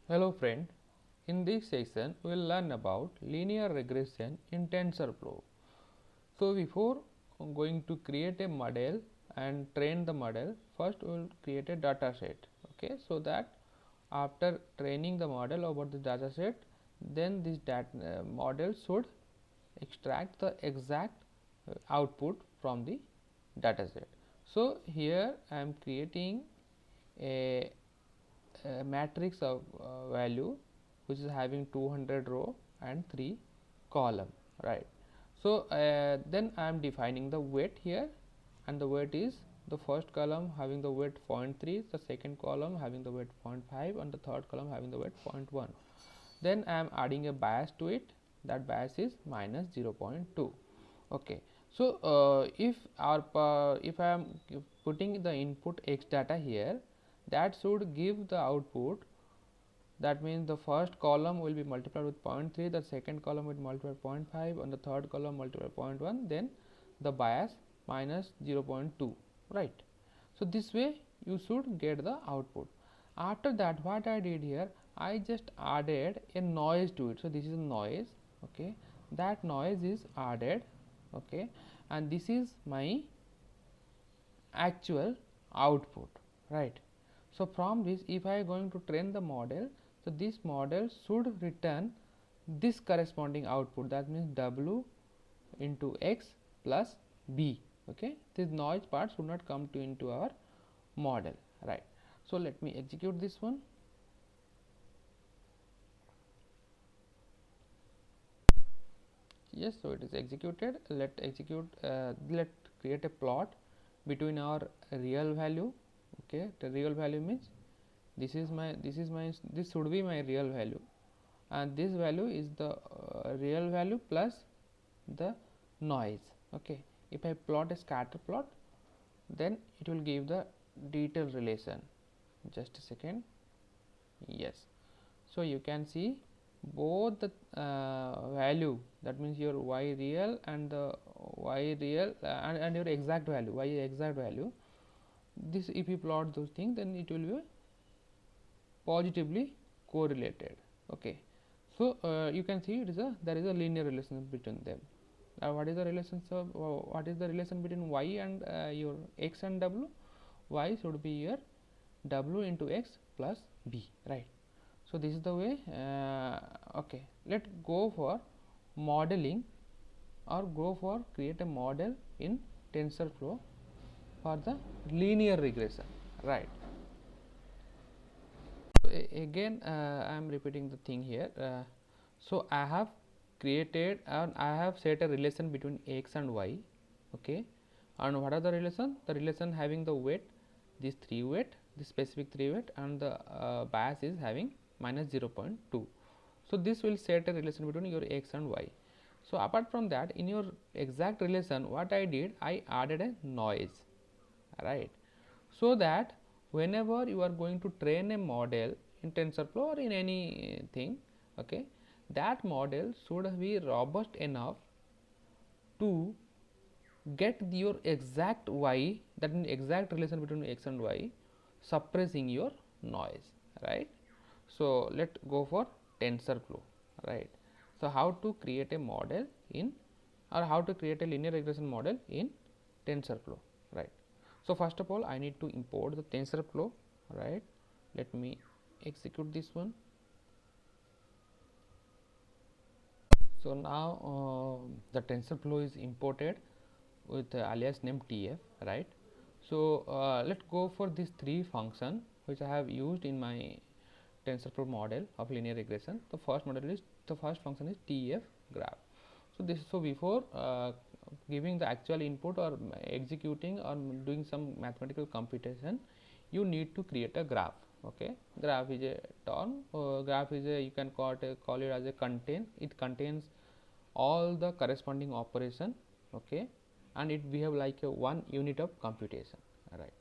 Hello friend, in this section we will learn about linear regression in TensorFlow. So before going to create a model and train the model, first we will create a data set. Okay, so that after training the model over the data set, then this model should extract the exact output from the data set. So here I am creating a matrix of value which is having 200 row and 3 column, right. So then I am defining the weight here, and the weight is the first column having the weight 0.3, the second column having the weight 0.5, and the third column having the weight 0.1. Then I am adding a bias to it, that bias is minus 0.2. okay. So if I am putting the input x data here, that should give the output. That means the first column will be multiplied with 0.3, the second column will multiply 0.5, and the third column multiply 0.1, then the bias minus 0.2, right. So this way you should get the output. After that, what I did here, I just added a noise to it. So this is a noise, okay, that noise is added, okay, and this is my actual output, right. So from this, if I am going to train the model, so this model should return this corresponding output, that means w into x plus b, okay. This noise part should not come to into our model, right. So let me execute this one. Yes, so it is executed. Let create a plot between our real value, okay. The real value means this should be my real value, and this value is the real value plus the noise, okay. If I plot a scatter plot, then it will give the detailed relation. Just a second. Yes, so you can see both the value, that means your y real and the y real and your exact value, y exact value. This, if you plot those things, then it will be positively correlated, okay. So you can see there is a linear relation between them. What is the relation between y and your x and w? Y should be your w into x plus b, right. So this is the way. Okay, let's go for modeling or go for create a model in TensorFlow for the linear regression, right. So again I am repeating the thing here. So I have created and I have set a relation between x and y, okay. And what are the relation? The relation having the weight, this 3 weight, this specific 3 weight, and the bias is having minus 0.2. So this will set a relation between your x and y. So apart from that, in your exact relation, what I did, I added a noise, right. So that whenever you are going to train a model in TensorFlow or in anything, okay, that model should be robust enough to get your exact y, that means exact relation between x and y, suppressing your noise, right. So let's go for TensorFlow, right. So how to create a model in, or how to create a linear regression model in TensorFlow, right. So first of all, I need to import the TensorFlow, right. Let me execute this one. So now the TensorFlow is imported with alias name tf, right. So let's go for these 3 function which I have used in my TensorFlow model of linear regression. The first function is tf graph. So before giving the actual input or executing or doing some mathematical computation, you need to create a graph, okay. Graph is a term. Graph is a, you can call it as a it contains all the corresponding operation, okay, and it behave like a one unit of computation, right.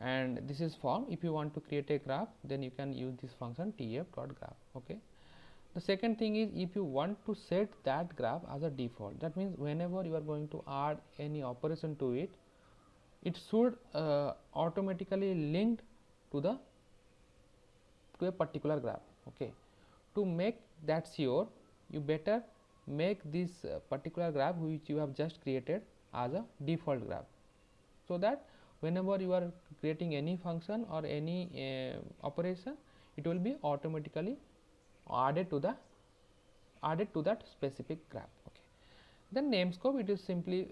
And this is form. If you want to create a graph, then you can use this function tf.graph, okay. The second thing is, if you want to set that graph as a default, that means whenever you are going to add any operation to it, it should automatically linked to a particular graph. Okay, to make that sure, you better make this particular graph which you have just created as a default graph, so that whenever you are creating any function or any operation, it will be automatically added to that specific graph. Okay, then namescope, it is simply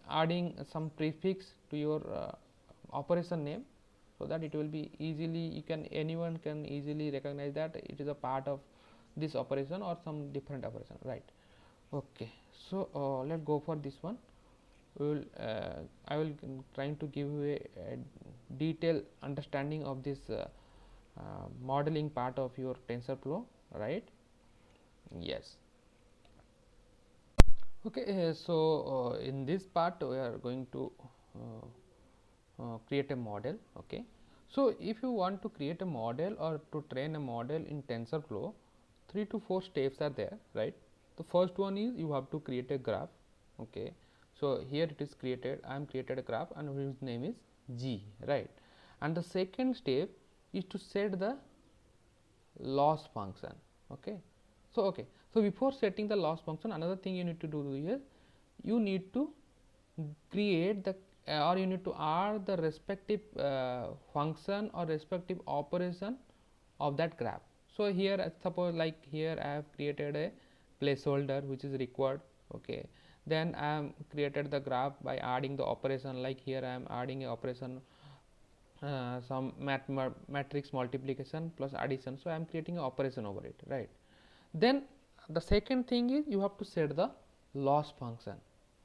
adding some prefix to your operation name, so that it will be easily, anyone can easily recognize that it is a part of this operation or some different operation, right? Okay, so let's go for this one. I will trying to give you a detailed understanding of this modeling part of your TensorFlow, right? Yes. Okay, so in this part we are going to create a model. Okay, so if you want to create a model or to train a model in TensorFlow, 3 to 4 steps are there, right? The first one is you have to create a graph. Okay, so here it is created, I am created a graph and whose name is G, right? And the second step is to set the loss function. Okay, so before setting the loss function, another thing you need to do here, you need to create the or you need to add the respective function or respective operation of that graph. So here suppose like here I have created a placeholder which is required. Okay, then I am created the graph by adding the operation, like here I am adding a operation some matrix multiplication plus addition, so I am creating an operation over it, right? Then the second thing is you have to set the loss function.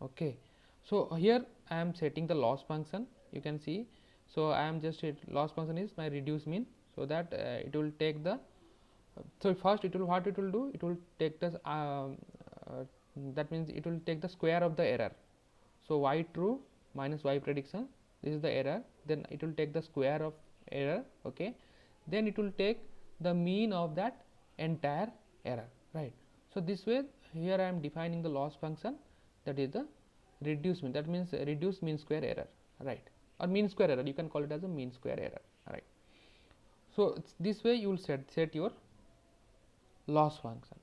Okay, so here I am setting the loss function, you can see. So I am just loss function is my reduce mean, so that it will take the so first it will, what it will do, it will take the that means it will take the square of the error. So y true minus y prediction, this is the error, then it will take the square of error. Okay, then it will take the mean of that entire error, right? So this way here I am defining the loss function, that is the reduce mean, that means reduce mean square error, right? Or mean square error, you can call it as a mean square error, right? So this way you will set your loss function.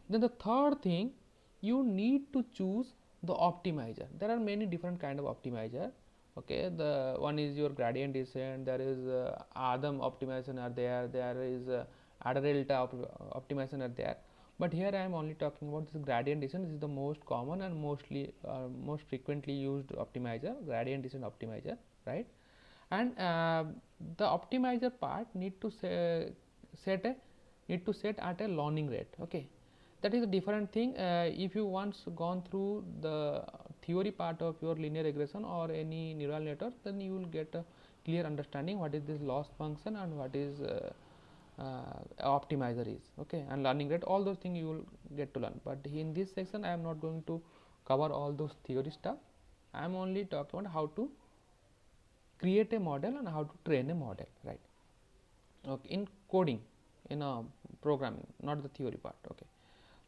Then the third thing, you need to choose the optimizer. There are many different kind of optimizer. Okay, the one is your gradient descent, there is Adam optimization are there is Ada delta optimization are there, but here I am only talking about this gradient descent. This is the most common and most frequently used optimizer, gradient descent optimizer, right? And the optimizer part need to set at a learning rate. Okay, that is a different thing. If you once gone through the theory part of your linear regression or any neural network, then you will get a clear understanding what is this loss function and what is optimizer is. Okay, and learning rate, all those things you will get to learn, but in this section I am not going to cover all those theory stuff. I am only talking about how to create a model and how to train a model, right? Okay, in coding, in a programming, not the theory part. Okay,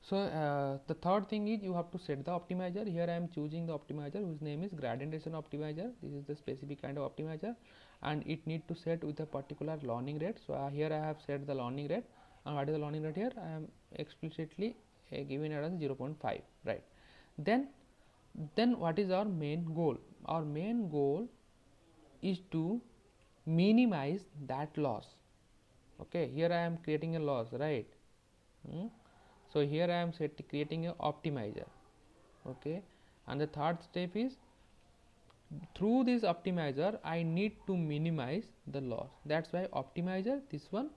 so the third thing is you have to set the optimizer. Here I am choosing the optimizer whose name is gradient descent optimizer. This is the specific kind of optimizer and it need to set with a particular learning rate. So here I have set the learning rate, and what is the learning rate here? I am explicitly giving it as 0.5, right? Then what is our main goal? Our main goal is to minimize that loss. Okay, here I am creating a loss, right? So here I am creating a optimizer. Okay, and the third step is through this optimizer I need to minimize the loss. That's why optimizer, this one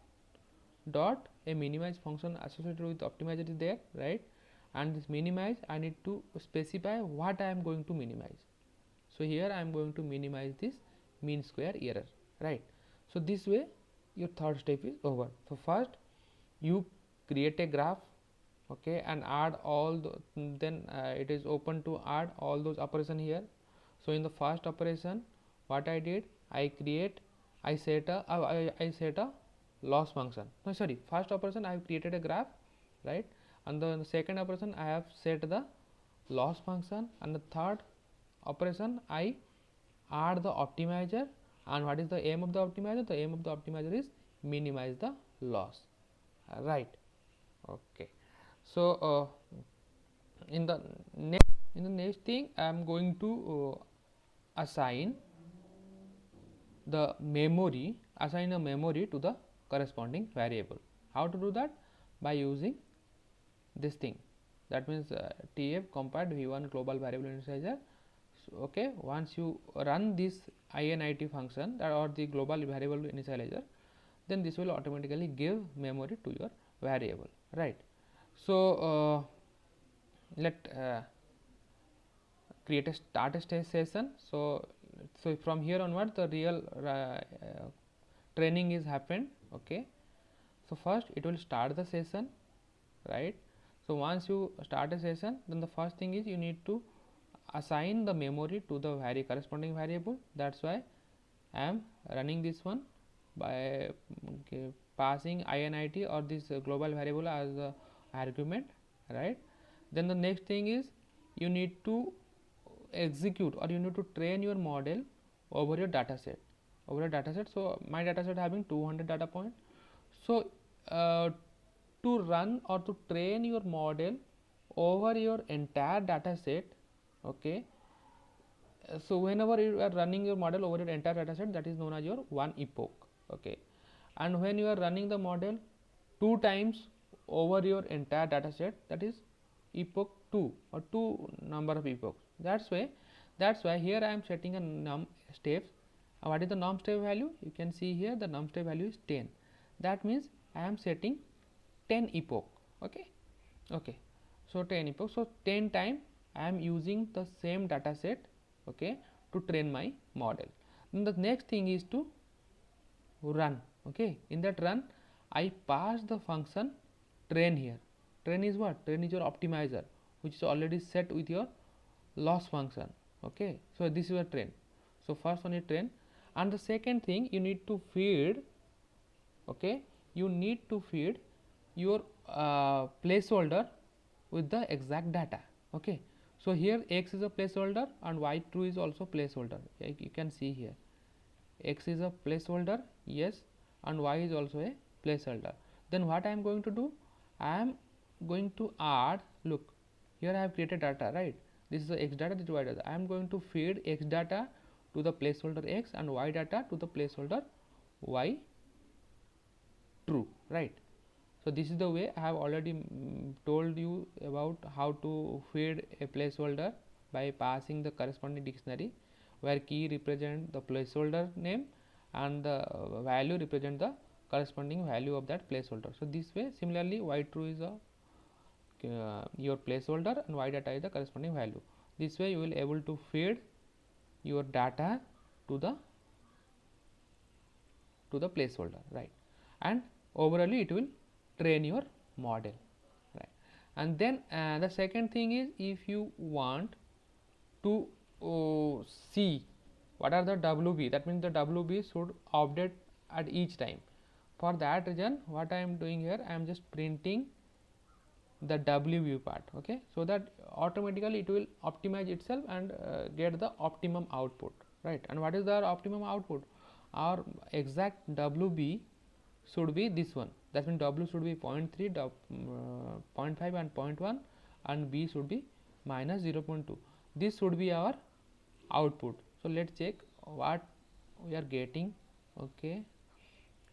dot a minimize function associated with optimizer is there, right? And this minimize, I need to specify what I am going to minimize. So here I am going to minimize this mean square error, right? So this way your third step is over. So first you create a graph, okay, and add all the, then it is open to add all those operation here. So in the first operation what I did, I set a loss function. No, sorry, first operation I have created a graph, right? And the second operation I have set the loss function, and the third operation I add the optimizer. And what is the aim of the optimizer? The aim of the optimizer is minimize the loss. right. Okay, so in the next thing I am going to assign assign a memory to the corresponding variable. How to do that? By using this thing, that means tf compared v1 global variable initializer. So, okay, once you run this init function or the global variable initializer, then this will automatically give memory to your variable, right. So let create a start a stage session. So from here onward the real training is happened. Okay, so first it will start the session, right. So once you start a session, then the first thing is you need to assign the memory to the corresponding variable. That's why I am running this one by passing init or this global variable as a argument, right. Then the next thing is you need to execute or you need to train your model over your data set. So my data set having 200 data points. So to run or to train your model over your entire data set, okay, so whenever you are running your model over your entire data set, that is known as your one epoch. Okay, and when you are running the model 2 times over your entire data set, that is epoch 2 or 2 number of epochs. That's why here I am setting a num steps. What is the num step value? You can see here the num step value is 10. That means I am setting 10 epoch. Okay, so 10 epoch, so 10 time I am using the same data set, okay, to train my model. Then the next thing is to run. Okay, in that run I pass the function train here. Train is what? Train is your optimizer, which is already set with your loss function. Okay, so this is your train. So first one is train, and the second thing you need to feed, okay, you need to feed your placeholder with the exact data. Okay, so here x is a placeholder and y2 is also placeholder. You can see here x is a placeholder, yes, and y is also a placeholder. Then what I am going to do? I am going to add, look, here I have created data, right. This is the x data, this is y data. I am going to feed x data to the placeholder x and y data to the placeholder y true, right. So this is the way I have already told you about how to feed a placeholder by passing the corresponding dictionary, where key represent the placeholder name and the value represent the corresponding value of that placeholder. So this way, similarly, y true is a your placeholder and y data is the corresponding value. This way you will able to feed your data to the placeholder, right, and overally it will train your model, right. And then the second thing is, if you want to see what are the WB, that means the WB should update at each time. For that reason, what I am doing here, I am just printing the WB part, okay, so that automatically it will optimize itself and get the optimum output, right. And what is the optimum output? Our exact WB should be this one, that means W should be 0.3, 0.5 and 0.1, and B should be minus 0.2. This should be our output. So let's check what we are getting, okay,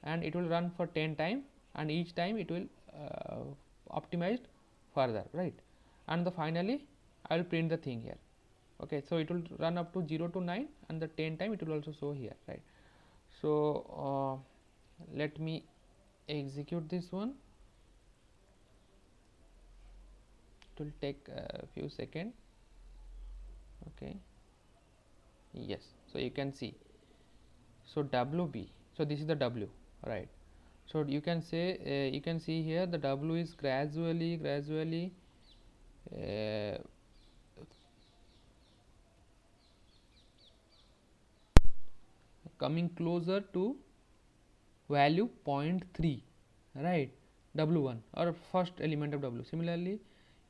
and it will run for 10 times, and each time it will optimized further, right. And the finally I will print the thing here, okay, so it will run up to 0 to 9, and the 10 time it will also show here, right. So let me execute this one. It will take a few seconds, okay, yes. So you can see, so WB, so this is the W, right. So you can say you can see here the W is gradually coming closer to value 0.3, right, W1 or first element of W. Similarly,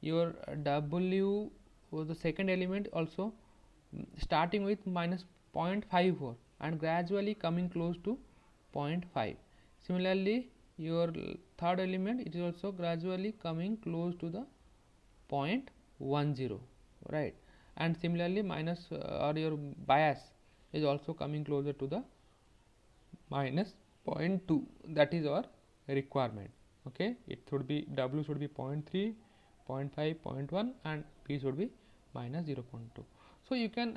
your W or the second element also starting with minus 0.54 and gradually coming close to 0.5. Similarly, your third element, it is also gradually coming close to the point 10, right, and similarly minus or your bias is also coming closer to the minus 0.2, that is our requirement. Okay, it should be W should be 0.3, 0.5, 0.1 and P should be minus 0.2. So you can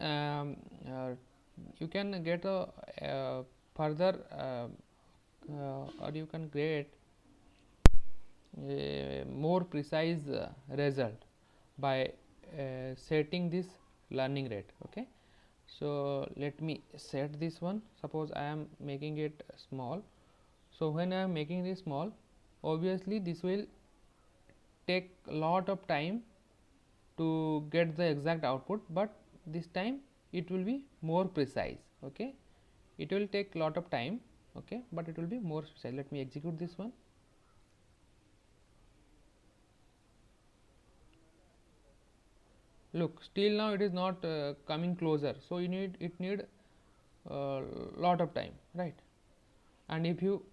get a further or you can get a more precise result by setting this learning rate. Okay, so let me set this one. Suppose I am making it small. So when I am making this small, obviously this will take a lot of time to get the exact output, but this time it will be more precise. Okay, it will take a lot of time, okay, but it will be more precise. Let me execute this one. Look, still now it is not coming closer, so you need lot of time, right? And if you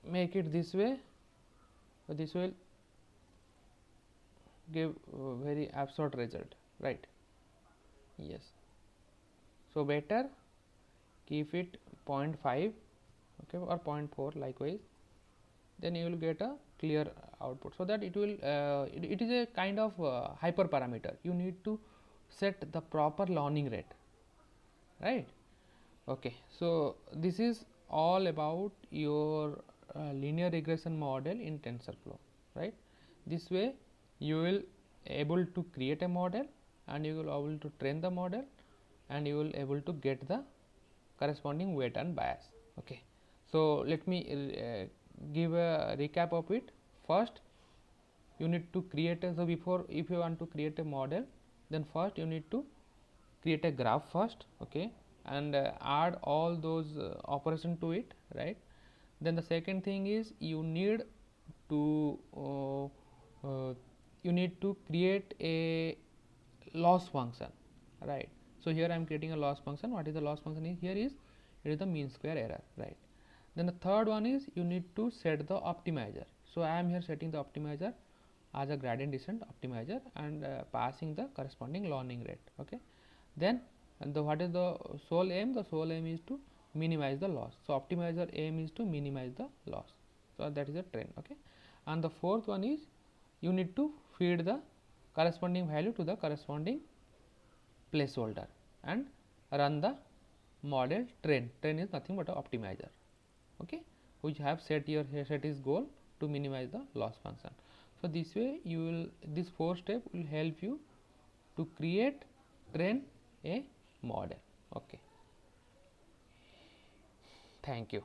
make it this way, this will give very absurd result, right? Yes, so better keep it 0.5, okay, or 0.4 likewise, then you will get a clear output. So that it will it is a kind of hyperparameter. You need to set the proper learning rate, right? Okay, so this is all about your linear regression model in TensorFlow, right? This way you will able to create a model and you will able to train the model and you will able to get the corresponding weight and bias. Okay, so let me give a recap of it. First, you need to create a, so before, if you want to create a model, then first you need to create a graph first, okay, and add all those operation to it, right? Then the second thing is you need to create a loss function, right? So here I am creating a loss function. What is the loss function? Is here is it is the mean square error, right? Then the third one is you need to set the optimizer. So I am here setting the optimizer as a gradient descent optimizer and passing the corresponding learning rate. Okay, then what is the sole aim? The sole aim is to minimize the loss. So optimizer aim is to minimize the loss. So that is a trend. Okay, and the fourth one is you need to feed the corresponding value to the corresponding placeholder and run the model train. Train is nothing but an optimizer, okay, which have set its goal to minimize the loss function. So this way you will, this 4 step will help you to create, train a model. Okay, thank you.